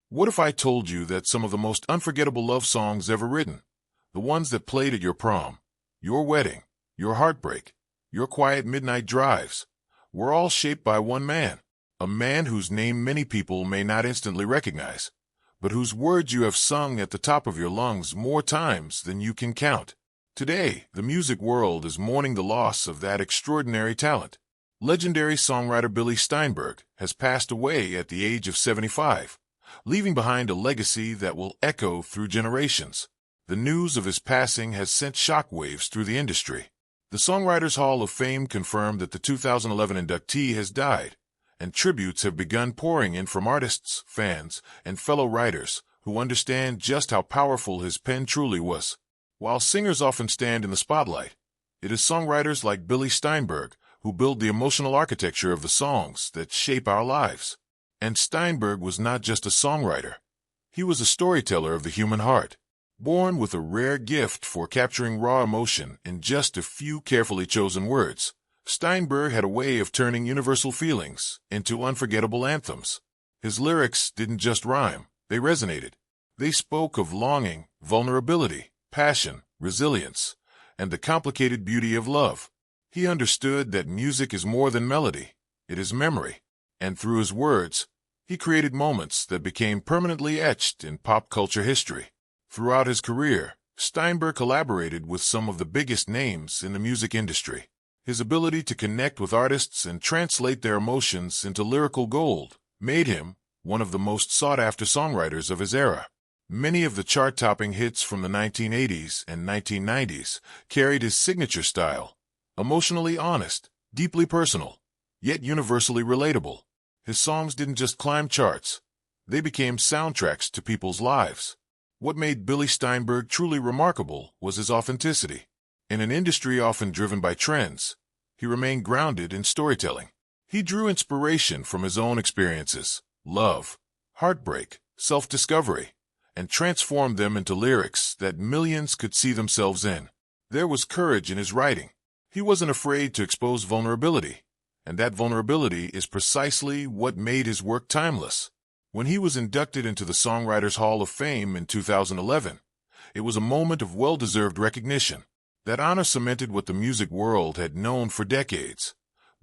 What if I told you that some of the most unforgettable love songs ever written, the ones that played at your prom, your wedding, your heartbreak, your quiet midnight drives, were all shaped by one man, a man whose name many people may not instantly recognize, but whose words you have sung at the top of your lungs more times than you can count? Today, the music world is mourning the loss of that extraordinary talent. Legendary songwriter Billy Steinberg has passed away at the age of 75, leaving behind a legacy that will echo through generations. The news of his passing has sent shockwaves through the industry. The Songwriters Hall of Fame confirmed that the 2011 inductee has died, and tributes have begun pouring in from artists, fans, and fellow writers who understand just how powerful his pen truly was. While singers often stand in the spotlight, it is songwriters like Billy Steinberg who build the emotional architecture of the songs that shape our lives. And Steinberg was not just a songwriter. He was a storyteller of the human heart. Born with a rare gift for capturing raw emotion in just a few carefully chosen words, Steinberg had a way of turning universal feelings into unforgettable anthems. His lyrics didn't just rhyme, they resonated. They spoke of longing, vulnerability, passion, resilience, and the complicated beauty of love. He understood that music is more than melody, it is memory, and through his words, he created moments that became permanently etched in pop culture history. Throughout his career, Steinberg collaborated with some of the biggest names in the music industry. His ability to connect with artists and translate their emotions into lyrical gold made him one of the most sought-after songwriters of his era. Many of the chart-topping hits from the 1980s and 1990s carried his signature style, emotionally honest, deeply personal, yet universally relatable. His songs didn't just climb charts, they became soundtracks to people's lives. What made Billy Steinberg truly remarkable was his authenticity. In an industry often driven by trends, he remained grounded in storytelling. He drew inspiration from his own experiences, love, heartbreak, self-discovery, and transformed them into lyrics that millions could see themselves in. There was courage in his writing. He wasn't afraid to expose vulnerability, and that vulnerability is precisely what made his work timeless. When he was inducted into the Songwriters Hall of Fame in 2011, it was a moment of well-deserved recognition. That honor cemented what the music world had known for decades.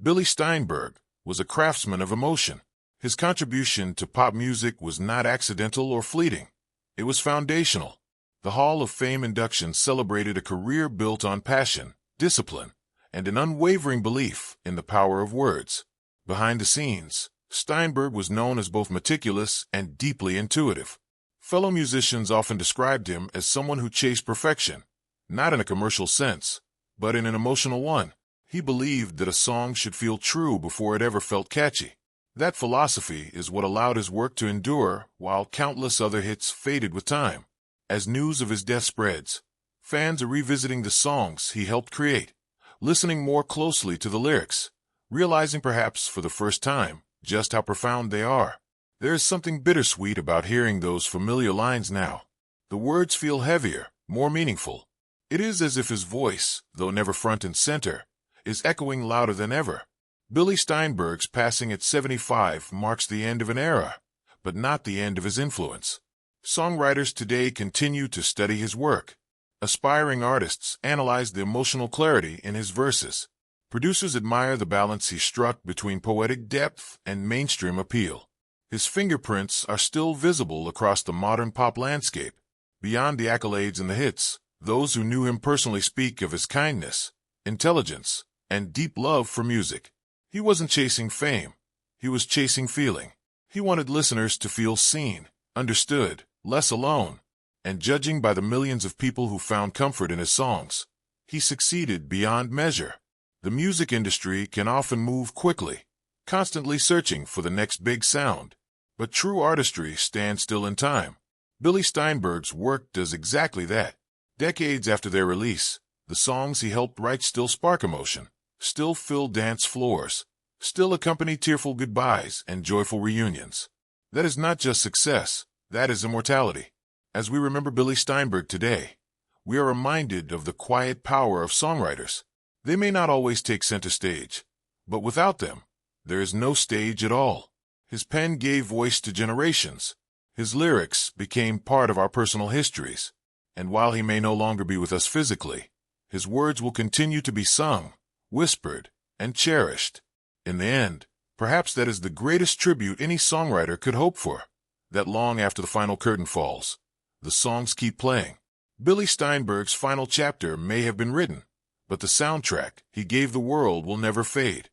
Billy Steinberg was a craftsman of emotion. His contribution to pop music was not accidental or fleeting. It was foundational. The Hall of Fame induction celebrated a career built on passion, discipline, and an unwavering belief in the power of words. Behind the scenes, Steinberg was known as both meticulous and deeply intuitive. Fellow musicians often described him as someone who chased perfection, not in a commercial sense, but in an emotional one. He believed that a song should feel true before it ever felt catchy. That philosophy is what allowed his work to endure while countless other hits faded with time. As news of his death spreads, fans are revisiting the songs he helped create, listening more closely to the lyrics, realizing perhaps for the first time just how profound they are. There is something bittersweet about hearing those familiar lines now. The words feel heavier, more meaningful. It is as if his voice, though never front and center, is echoing louder than ever. Billy Steinberg's passing at 75 marks the end of an era, but not the end of his influence. Songwriters today continue to study his work. Aspiring artists analyze the emotional clarity in his verses. Producers admire the balance he struck between poetic depth and mainstream appeal. His fingerprints are still visible across the modern pop landscape. Beyond the accolades and the hits, those who knew him personally speak of his kindness, intelligence, and deep love for music. He wasn't chasing fame. He was chasing feeling. He wanted listeners to feel seen, understood, less alone. And judging by the millions of people who found comfort in his songs, he succeeded beyond measure. The music industry can often move quickly, constantly searching for the next big sound. But true artistry stands still in time. Billy Steinberg's work does exactly that. Decades after their release, the songs he helped write still spark emotion, still fill dance floors, still accompany tearful goodbyes and joyful reunions. That is not just success, that is immortality. As we remember Billy Steinberg today, we are reminded of the quiet power of songwriters. They may not always take center stage, but without them, there is no stage at all. His pen gave voice to generations. His lyrics became part of our personal histories, and while he may no longer be with us physically, his words will continue to be sung, whispered, and cherished. In the end, perhaps that is the greatest tribute any songwriter could hope for, that long after the final curtain falls, the songs keep playing. Billy Steinberg's final chapter may have been written, but the soundtrack he gave the world will never fade.